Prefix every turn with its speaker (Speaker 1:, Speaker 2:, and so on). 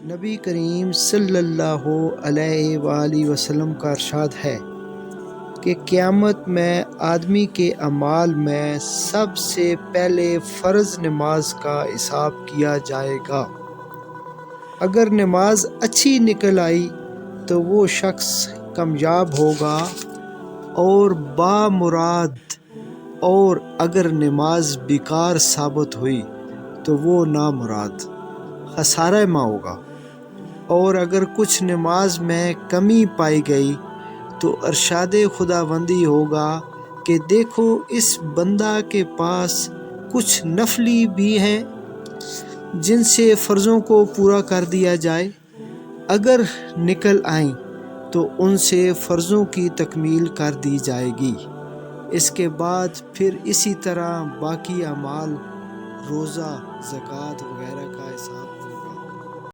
Speaker 1: नबी करीम सल्लल्लाहु अलैहि वसल्लम का इरशाद है कि क़यामत में आदमी के अमाल में सबसे पहले फ़र्ज़ नमाज का हिसाब किया जाएगा। अगर नमाज अच्छी निकल आई तो वो शख्स कामयाब होगा और बामुराद, और अगर नमाज बेकार साबित हुई तो वो नामुराद खसारे में होगा। और अगर कुछ नमाज में कमी पाई गई तो इरशाद खुदाबंदी होगा कि देखो इस बंदा के पास कुछ नफली भी हैं जिनसे फ़र्ज़ों को पूरा कर दिया जाए। अगर निकल आएँ तो उनसे फ़र्ज़ों की तकमील कर दी जाएगी। इसके बाद फिर इसी तरह बाकी अमाल, रोज़ा, ज़कात वगैरह का हिसाब